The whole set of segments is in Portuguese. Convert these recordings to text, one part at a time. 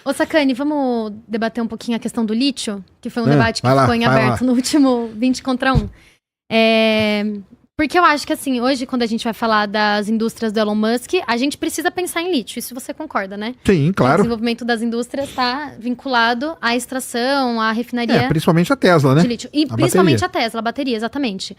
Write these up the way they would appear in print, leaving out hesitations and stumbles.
Ô, Sacani, vamos debater um pouquinho a questão do lítio, que foi um debate que ficou em aberto no último 20 contra 1. Porque eu acho que, assim, hoje, quando a gente vai falar das indústrias do Elon Musk, a gente precisa pensar em lítio. Isso você concorda, né? Sim, claro. O desenvolvimento das indústrias está vinculado à extração, à refinaria. Principalmente a Tesla, né? De lítio. E principalmente a Tesla, a bateria, exatamente.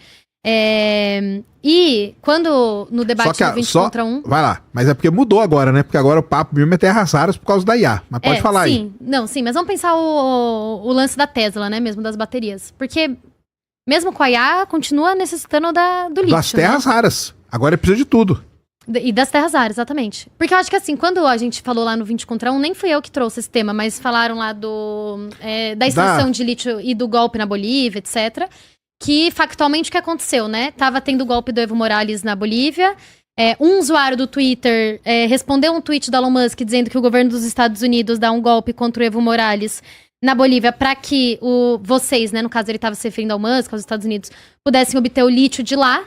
E quando no debate do 20 contra 1... Vai lá, mas é porque mudou agora, né? Porque agora o papo mesmo é terras raras por causa da IA. Mas pode falar aí. Sim, mas vamos pensar o lance da Tesla, né? Mesmo das baterias. Porque mesmo com a IA, continua necessitando do lítio. Das terras raras. Agora precisa de tudo. E das terras raras, exatamente. Porque eu acho que assim, quando a gente falou lá no 20 contra 1, nem fui eu que trouxe esse tema, mas falaram lá da extração de lítio e do golpe na Bolívia, etc. Que factualmente o que aconteceu, né? Tava tendo o golpe do Evo Morales na Bolívia. Um usuário do Twitter respondeu um tweet do Elon Musk dizendo que o governo dos Estados Unidos dá um golpe contra o Evo Morales na Bolívia para que vocês, né, no caso ele estava se referindo ao Musk, aos Estados Unidos, pudessem obter o lítio de lá,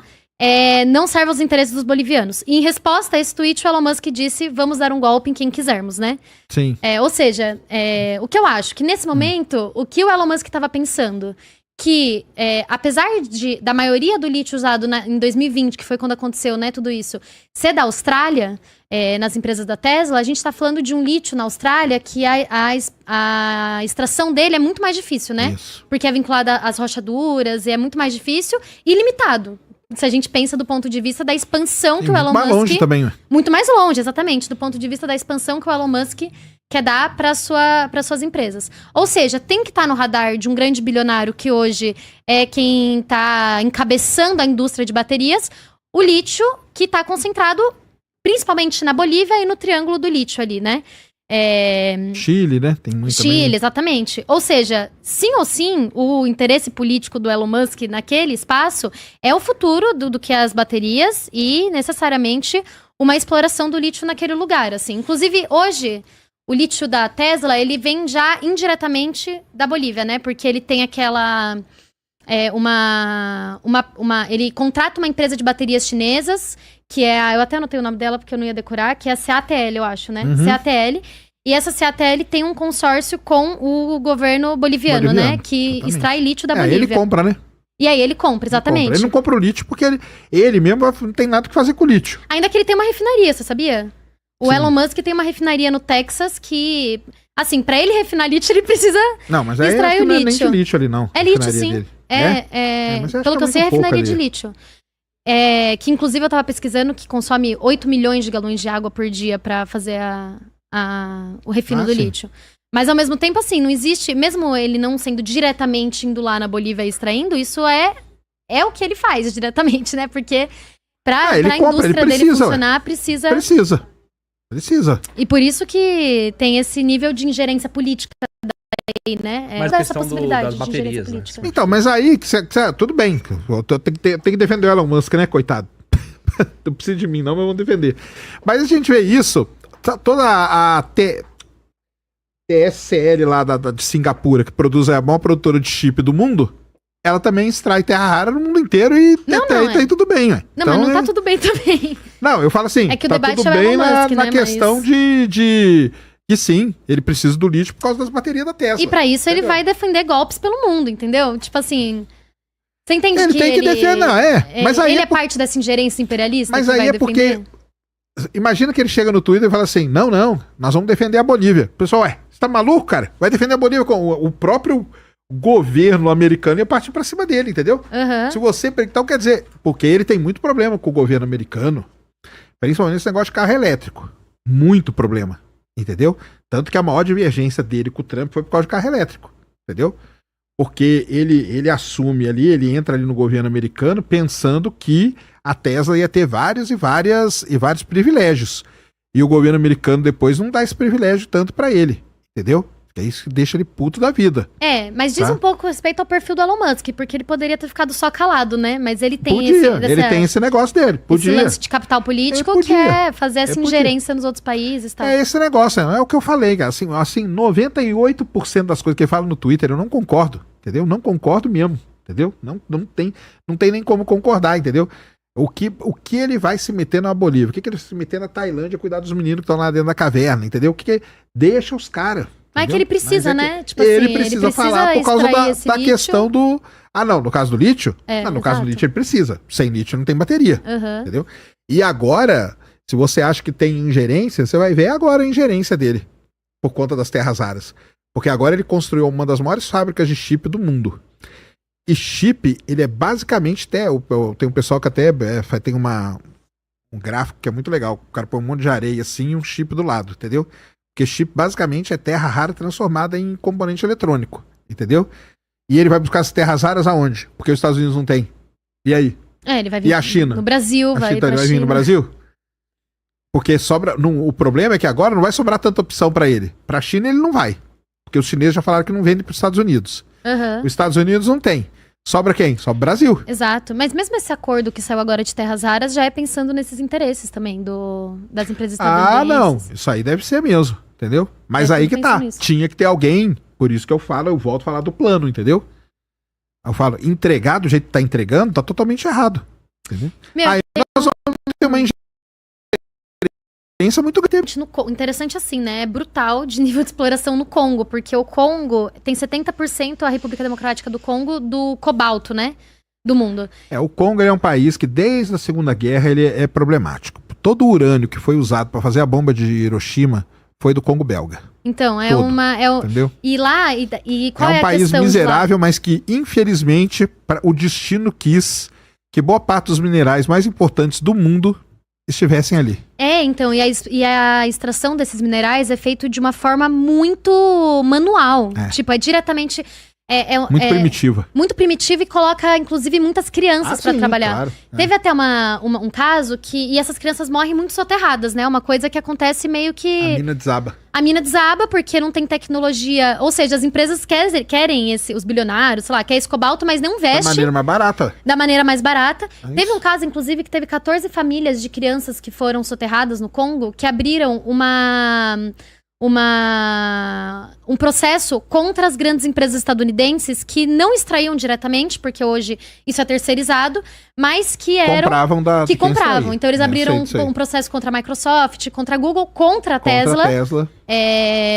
não serve aos interesses dos bolivianos. E em resposta a esse tweet, o Elon Musk disse, vamos dar um golpe em quem quisermos, né? Sim. Ou seja, o que eu acho, que nesse momento, o que o Elon Musk estava pensando, que apesar da maioria do lítio usado em 2020, que foi quando aconteceu, né, tudo isso, ser da Austrália, nas empresas da Tesla, a gente está falando de um lítio na Austrália que a extração dele é muito mais difícil, né? Isso. Porque é vinculada às rochaduras e é muito mais difícil e limitado. Se a gente pensa do ponto de vista da expansão que o Elon Musk... Muito mais longe também, né? Muito mais longe, exatamente. Do ponto de vista da expansão que o Elon Musk quer dar para suas empresas. Ou seja, tem que estar no radar de um grande bilionário que hoje é quem está encabeçando a indústria de baterias, o lítio que está concentrado principalmente na Bolívia e no Triângulo do Lítio ali, né? Chile, né? Tem muito Chile, também. exatamente. Ou seja, sim ou sim, o interesse político do Elon Musk naquele espaço é o futuro do que as baterias e, necessariamente, uma exploração do lítio naquele lugar, assim. Inclusive, hoje, o lítio da Tesla, ele vem já indiretamente da Bolívia, né? Porque ele tem aquela... ele contrata uma empresa de baterias chinesas, que eu até anotei o nome dela porque eu não ia decorar, que é a CATL, eu acho, né? Uhum. CATL. E essa CATL tem um consórcio com o governo boliviano, né? Que exatamente. Extrai lítio da Bolívia. Ele compra, né? E aí ele compra, exatamente. Ele não compra o lítio porque ele mesmo não tem nada que fazer com o lítio. Ainda que ele tem uma refinaria, você sabia? O Sim. Elon Musk tem uma refinaria no Texas que... Assim, pra ele refinar lítio, ele precisa extrair o não é nem lítio. de lítio ali, não. É lítio, sim. Pelo que eu sei, é refinaria de lítio. Que inclusive eu tava pesquisando que consome 8 milhões de galões de água por dia pra fazer o refino do lítio. Mas ao mesmo tempo, assim, não existe, mesmo ele não sendo diretamente indo lá na Bolívia e extraindo, isso é o que ele faz diretamente, né? Porque pra a indústria dele funcionar, precisa. E por isso que tem esse nível de ingerência política daí, né? Mas essa questão possibilidade das de baterias, ingerência né? política. Então, mas aí, tudo bem. Tem que defender o Elon Musk, né, coitado? Não precisa de mim, não, mas vamos defender. Mas a gente vê isso, toda a TSL lá de Singapura, que produz a maior produtora de chip do mundo, ela também extrai terra rara no mundo inteiro e tá tudo bem, ué. Não, então, mas não tá tudo bem também. Não, eu falo assim, é que o tá debate tudo é bem Musk, na né, questão de que sim, ele precisa do lítio por causa das baterias da Tesla. E pra isso ele vai defender golpes pelo mundo, entendeu? Tipo assim, você entende ele tem que defender, não, mas aí ele é parte dessa ingerência imperialista mas que aí vai defender? Porque imagina que ele chega no Twitter e fala assim, não, nós vamos defender a Bolívia. O pessoal, você tá maluco, cara? Vai defender a Bolívia com o próprio governo americano ia partir pra cima dele, entendeu? Uhum. Se você... Então, quer dizer, porque ele tem muito problema com o governo americano, principalmente esse negócio de carro elétrico. Muito problema, entendeu? Tanto que a maior divergência dele com o Trump foi por causa de carro elétrico, entendeu? Porque ele assume ali, ele entra ali no governo americano pensando que a Tesla ia ter vários privilégios. E o governo americano depois não dá esse privilégio tanto pra ele, entendeu? É isso que deixa ele puto da vida. Mas diz um pouco respeito ao perfil do Elon Musk, porque ele poderia ter ficado só calado, né? Mas ele tem ele tem esse negócio dele. Podia. Esse lance de capital político que é fazer essa ingerência nos outros países. Tá? É esse negócio, é o que eu falei, cara. Assim, 98% das coisas que ele fala no Twitter eu não concordo, entendeu? Não concordo mesmo, entendeu? Não tem nem como concordar, entendeu? O que ele vai se meter na Bolívia? O que ele vai se meter na Tailândia cuidar dos meninos que estão lá dentro da caverna, entendeu? Deixa os caras. Mas é que ele precisa, né? Tipo assim, ele precisa falar por causa da questão do... Ah, não, no caso do lítio? No caso do lítio ele precisa. Sem lítio não tem bateria, entendeu? E agora, se você acha que tem ingerência, você vai ver agora a ingerência dele, por conta das terras raras. Porque agora ele construiu uma das maiores fábricas de chip do mundo. E chip, ele é basicamente tem um pessoal que até tem um gráfico que é muito legal. O cara põe um monte de areia assim e um chip do lado, entendeu? Porque chip basicamente é terra rara transformada em componente eletrônico, entendeu? E ele vai buscar as terras raras aonde? Porque os Estados Unidos não tem. E aí? Ele vai vir e a China? No Brasil, ele vai vir no Brasil? Porque sobra. O problema é que agora não vai sobrar tanta opção para ele. Para a China ele não vai. Porque os chineses já falaram que não vendem para os Estados Unidos. Os Estados Unidos não tem. Sobra quem? Sobra o Brasil. Exato. Mas mesmo esse acordo que saiu agora de terras raras já é pensando nesses interesses também das empresas estadunidenses. Ah, não. Isso aí deve ser mesmo, entendeu? Mas aí que tá. Nisso. Tinha que ter alguém, por isso que eu volto a falar do plano, entendeu? Eu falo, entregar do jeito que tá entregando, tá totalmente errado. Entendeu? Aí nós vamos ter uma ingerência muito grande. Interessante assim, né? É brutal de nível de exploração no Congo, porque o Congo tem 70% a República Democrática do Congo do cobalto, né? Do mundo. O Congo é um país que desde a Segunda Guerra ele é problemático. Todo o urânio que foi usado para fazer a bomba de Hiroshima foi do Congo belga. Então, entendeu? E lá, e qual é a questão? É um país miserável, mas que infelizmente o destino quis que boa parte dos minerais mais importantes do mundo estivessem ali. Então, e a extração desses minerais é feita de uma forma muito manual. Tipo, é diretamente... muito primitiva. Muito primitiva e coloca, inclusive, muitas crianças pra trabalhar. Claro, Teve até um caso e essas crianças morrem muito soterradas, né? Uma coisa que acontece meio que... A mina desaba porque não tem tecnologia. Ou seja, as empresas querem os bilionários, sei lá, quer esse cobalto, mas não veste. Da maneira mais barata. Da maneira mais barata. Teve um caso, inclusive, que teve 14 famílias de crianças que foram soterradas no Congo, que abriram um processo contra as grandes empresas estadunidenses que não extraíam diretamente, porque hoje isso é terceirizado, mas que compravam. Então eles abriram um processo contra a Microsoft, contra a Google, contra a Tesla.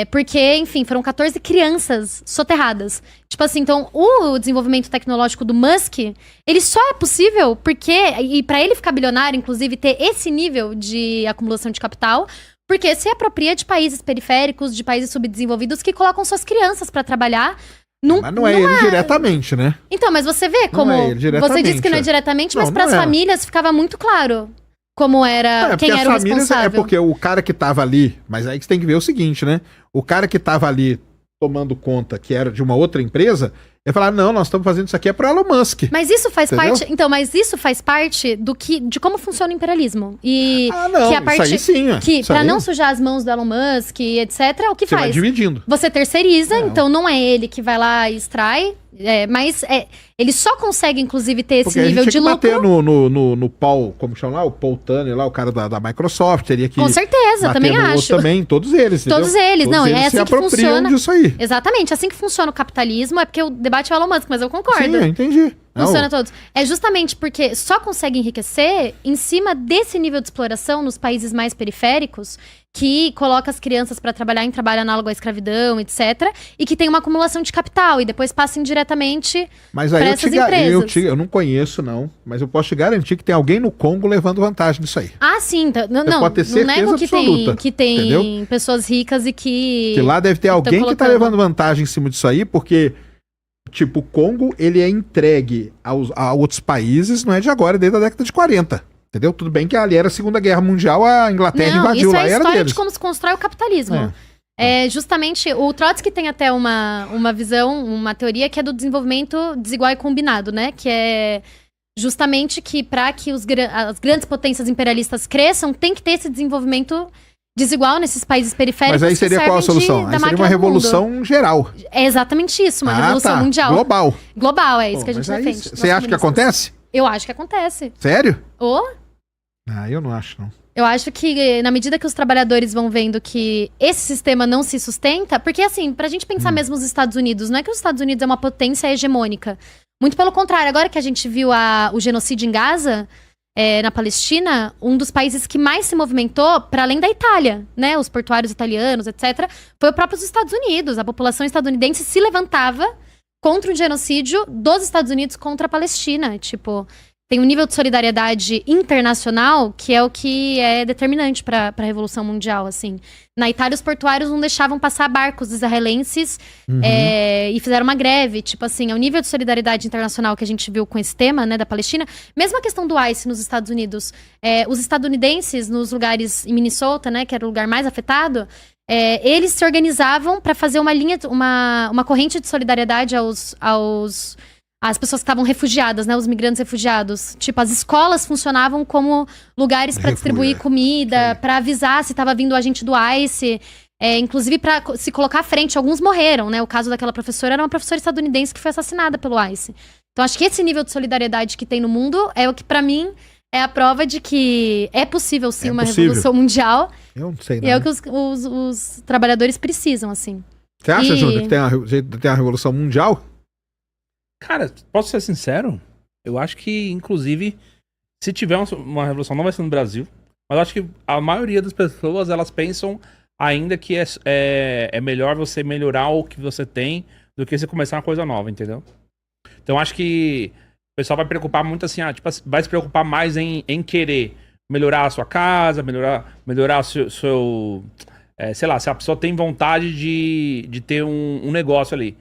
Porque, enfim, foram 14 crianças soterradas. Tipo assim, então o desenvolvimento tecnológico do Musk, ele só é possível porque, e para ele ficar bilionário, inclusive, ter esse nível de acumulação de capital, porque se apropria de países periféricos, de países subdesenvolvidos que colocam suas crianças pra trabalhar. Mas não é ele diretamente, né? Então, mas você vê como... Não é ele diretamente, você disse que não é diretamente, mas pras famílias ficava muito claro como era, quem era o responsável. É porque o cara que tava ali... Mas aí que você tem que ver o seguinte, né? O cara que tava ali tomando conta que era de uma outra empresa... Ele falar, não, nós estamos fazendo isso aqui pro Elon Musk. Mas isso faz parte... Então, mas isso faz parte de como funciona o imperialismo. E não, que a parte, isso aí sim. Que pra não sujar as mãos do Elon Musk, etc., o que faz? Você vai dividindo. Você terceiriza, então não é ele que vai lá e extrai, mas ele só consegue, inclusive, ter esse nível de lucro. Bater no Paul, como chama lá? O Paul Tunney lá, o cara da Microsoft, teria que... Com certeza, também acho. Também, todos eles, entendeu? Todos eles, não, é assim que funciona. Disso aí. Exatamente, assim que funciona o capitalismo, é porque o debate é o Elon Musk, mas eu concordo. Sim, eu entendi. Funciona todos. É justamente porque só consegue enriquecer em cima desse nível de exploração nos países mais periféricos, que coloca as crianças para trabalhar em trabalho análogo à escravidão, etc. E que tem uma acumulação de capital e depois passa indiretamente para essas empresas. Eu não conheço, não. Mas eu posso te garantir que tem alguém no Congo levando vantagem disso aí. Ah, sim. Pode ter certeza nego absoluta, que tem pessoas ricas e que... Que lá deve ter alguém que tá levando vantagem em cima disso aí, porque... Tipo, o Congo, ele é entregue a outros países, não é de agora, é desde a década de 40. Entendeu? Tudo bem que ali era a Segunda Guerra Mundial, a Inglaterra invadiu lá, era deles. Isso é a história de como se constrói o capitalismo. Justamente, o Trotsky tem até uma visão, uma teoria que é do desenvolvimento desigual e combinado, né? Que é justamente que para que as grandes potências imperialistas cresçam, tem que ter esse desenvolvimento desigual nesses países periféricos. Mas aí seria qual a solução? Aí seria uma revolução geral. É exatamente isso, uma revolução mundial. Global, é isso que a gente defende. Você acha que acontece? Eu acho que acontece. Sério? Eu não acho, não. Eu acho que, na medida que os trabalhadores vão vendo que esse sistema não se sustenta... Porque, assim, pra gente pensar mesmo os Estados Unidos, não é que os Estados Unidos é uma potência hegemônica. Muito pelo contrário. Agora que a gente viu o genocídio em Gaza... na Palestina, um dos países que mais se movimentou, para além da Itália, né? Os portuários italianos, etc., foi o próprio Estados Unidos. A população estadunidense se levantava contra o genocídio dos Estados Unidos contra a Palestina. Tipo, tem um nível de solidariedade internacional que é o que é determinante para a Revolução Mundial, assim. Na Itália, os portuários não deixavam passar barcos israelenses e fizeram uma greve. Tipo assim, é o nível de solidariedade internacional que a gente viu com esse tema, né, da Palestina. Mesmo a questão do ICE nos Estados Unidos. Os estadunidenses, nos lugares em Minnesota, né, que era o lugar mais afetado, eles se organizavam para fazer uma corrente de solidariedade às pessoas que estavam refugiadas, né? Os migrantes refugiados. Tipo, as escolas funcionavam como lugares para distribuir comida, para avisar se estava vindo o agente do ICE, inclusive para se colocar à frente. Alguns morreram, né? O caso daquela professora era uma professora estadunidense que foi assassinada pelo ICE. Então, acho que esse nível de solidariedade que tem no mundo é o que, para mim, é a prova de que é possível, sim, uma revolução mundial. Eu não sei, não. E é o que os trabalhadores precisam, assim. Você acha, Júnior, que tem uma revolução mundial? Cara, posso ser sincero? Eu acho que, inclusive, se tiver uma revolução, não vai ser no Brasil, mas eu acho que a maioria das pessoas, elas pensam ainda que é melhor você melhorar o que você tem do que você começar uma coisa nova, entendeu? Então, acho que o pessoal vai preocupar muito assim, vai se preocupar mais em querer melhorar a sua casa, melhorar o seu sei lá, se a pessoa tem vontade de ter um negócio ali,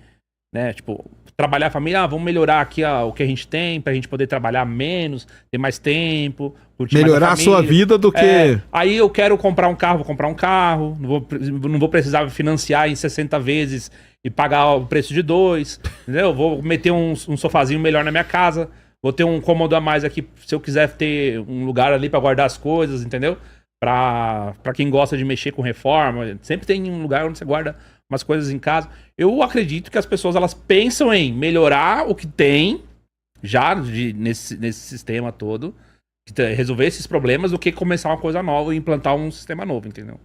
né? Tipo, trabalhar a família, vamos melhorar aqui o que a gente tem, pra gente poder trabalhar menos, ter mais tempo, curtir melhorar mais a sua vida do que... Aí eu quero comprar um carro, vou comprar um carro, não vou precisar financiar em 60 vezes e pagar o preço de 2, entendeu? Vou meter um sofazinho melhor na minha casa, vou ter um cômodo a mais aqui, se eu quiser ter um lugar ali pra guardar as coisas, entendeu? Pra quem gosta de mexer com reforma, sempre tem um lugar onde você guarda umas coisas em casa. Eu acredito que as pessoas, elas pensam em melhorar o que tem já nesse sistema todo, resolver esses problemas, do que começar uma coisa nova e implantar um sistema novo, entendeu?